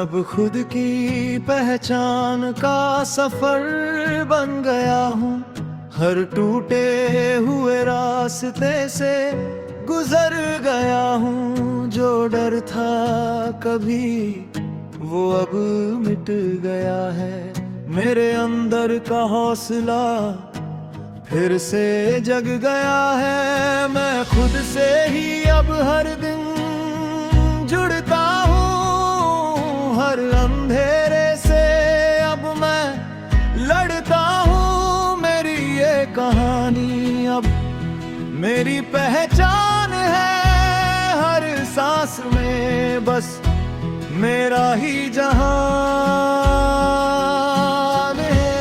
अब खुद की पहचान का सफर बन गया हूँ। हर टूटे हुए रास्ते से गुजर गया हूँ। जो डर था कभी वो अब मिट गया है। मेरे अंदर का हौसला फिर से जग गया है। मैं खुद से ही अब हर दिन जुड़ता हूँ। हर अंधेरे से अब मैं लड़ता हूँ। मेरी ये कहानी अब मेरी पहचान है। हर सांस में बस मेरा ही जहान है।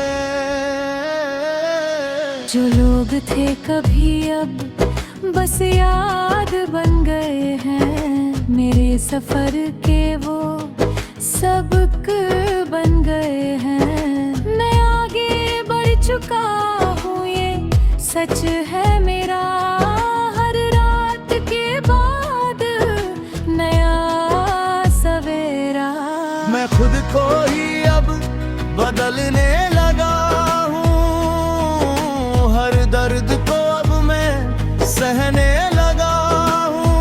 जो लोग थे कभी अब बस याद बन गए हैं। मेरे सफर के वो सबक बन गए हैं। मैं आगे बढ़ चुका हूँ, ये सच है मेरा। हर रात के बाद नया सवेरा। मैं खुद को ही अब बदलने लगा हूँ। हर दर्द को अब मैं सहने लगा हूँ।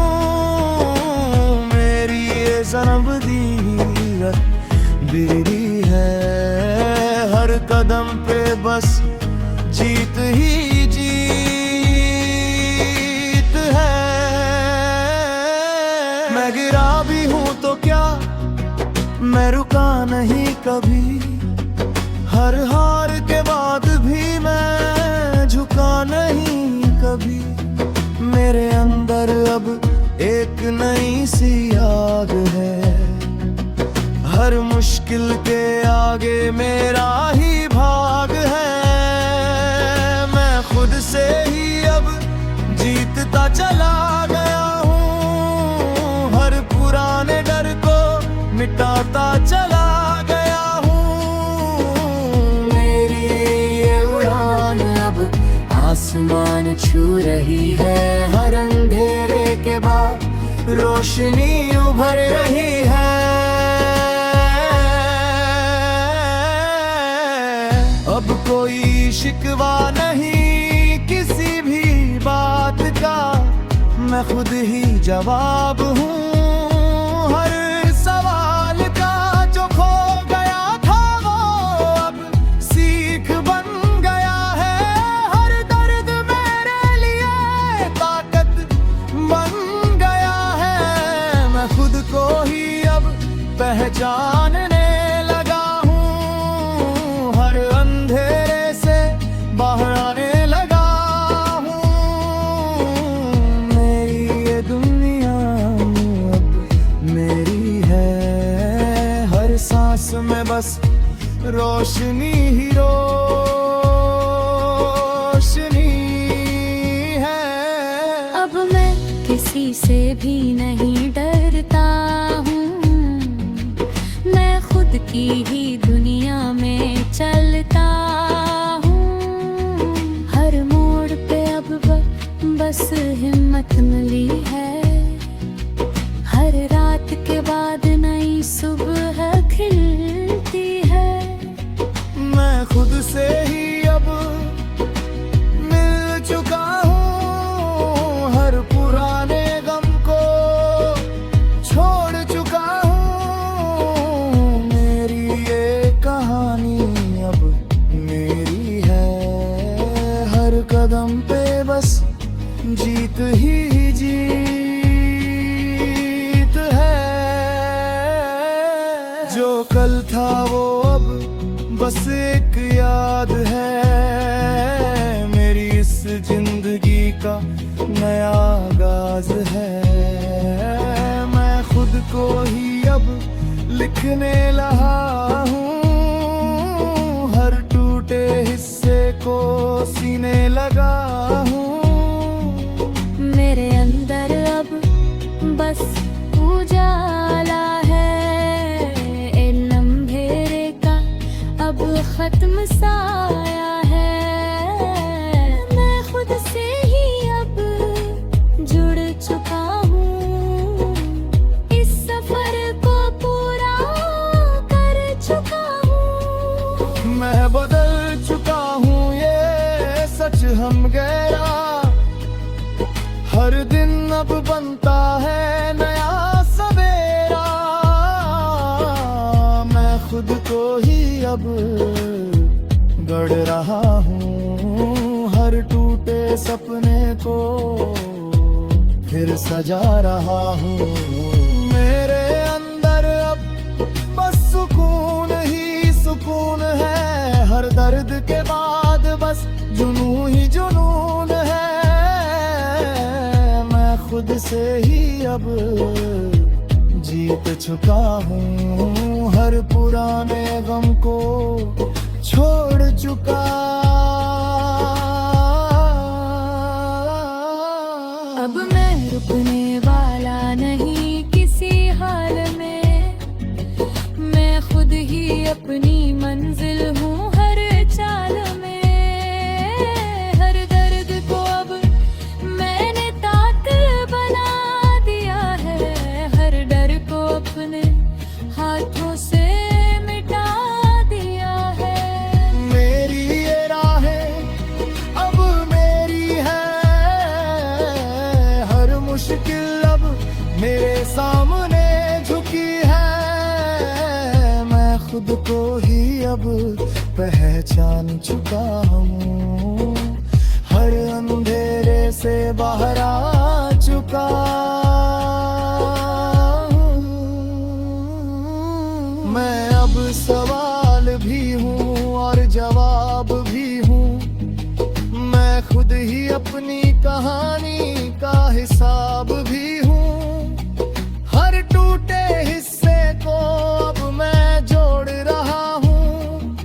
मेरी ये ज़िंदगी मेरी है। हर कदम पे बस जीत ही जीत है। मैं गिरा भी हूँ तो क्या, मैं रुका नहीं कभी। हर हार के बाद भी मैं झुका नहीं कभी। मेरे अंदर अब एक नई सी आग है। हर मुश्किल के आगे मेरा ही भाग है। मैं खुद से ही अब जीतता चला गया हूँ। हर पुराने डर को मिटाता चला गया हूँ। मेरी ये उड़ान अब आसमान छू रही है। हर अंधेरे के बाद रोशनी उभर रही है। अब कोई शिकवा नहीं किसी भी बात का। मैं खुद ही जवाब हूँ हर सवाल का। जो खो गया था वो अब सीख बन गया है। हर दर्द मेरे लिए ताकत बन गया है। मैं खुद को ही अब पहचानने लगा हूँ। हर अंधेरे से बाहर आने लगा हूँ। मेरी ये दुनिया अब मेरी है। हर सांस में बस रोशनी ही रोशनी है। अब मैं किसी से भी नहीं डरता हूँ। मैं खुद की ही दुनिया में चलता हूँ। हर मोड़ पे अब बस हिम्मत मिली है। हर रात के बाद नई सुबह खिलती है। मैं खुद से ही अब मिल चुका हूँ। हर पुराने गम को छोड़ चुका हूँ। मेरी ये कहानी अब मेरी है। हर कदम पे बस जीत ही जीत है। जो कल था वो अब बस एक याद है। मेरी इस जिंदगी का नया आगाज है। मैं खुद को ही अब लिखने लगा हूँ। हर टूटे हिस्से को सीने लगा हूँ। मेरे अंदर अब बस उजाला है। इन अंधेरे का अब खत्म साया है। मैं खुद से ही अब जुड़ चुका हूँ। इस सफर को पूरा मैं बदल चुका हूँ ये सच हम गहरा, हर दिन अब बनता है नया सवेरा। मैं खुद को ही अब गढ़ रहा हूँ, हर टूटे सपने को फिर सजा रहा हूँ। मेरे अंदर अब बस सुकून ही सुकून है, हर दर्द के बाद बस जुनून ही जुनून है। मैं खुद से ही अब जीत चुका हूँ, हर पुराने गम को छोड़ चुका। अब मैं रुकने वाला नहीं किसी हाल में, मैं खुद ही अपनी मंजिल हूँ हर चाल में। हर दर्द को अब मैंने ताक़त बना दिया है, हर डर को अपने हाथों से मिटा दिया है। मेरी ये राहें अब मेरी है, हर मुश्किल अब मेरे सामने झुकी है। मैं खुद को ही अब पहचान चुका हूँ, हर अंधेरे से बाहर आ चुका हूँ। मैं अब सवाल भी हूँ और जवाब भी हूँ, मैं खुद ही अपनी कहानी का हिसाब भी हूँ। हर टूटे हिस्से को अब मैं जोड़ रहा हूँ,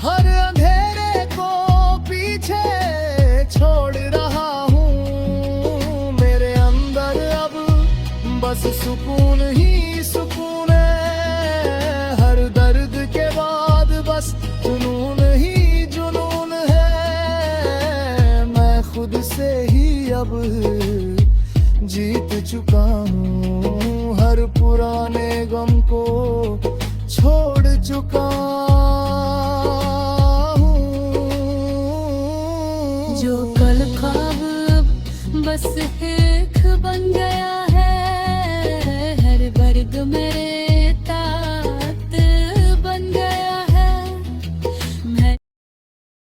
हर अंधेरे को पीछे छोड़ रहा हूँ। मेरे अंदर अब बस सुकून ही सुकून है, हर दर्द के बाद बस जुनून ही जुनून है। मैं खुद से ही अब जीत चुका हूँ, हर पुराने गम को छोड़ चुका हूँ। जो कल ख्वाब बस एक बन गया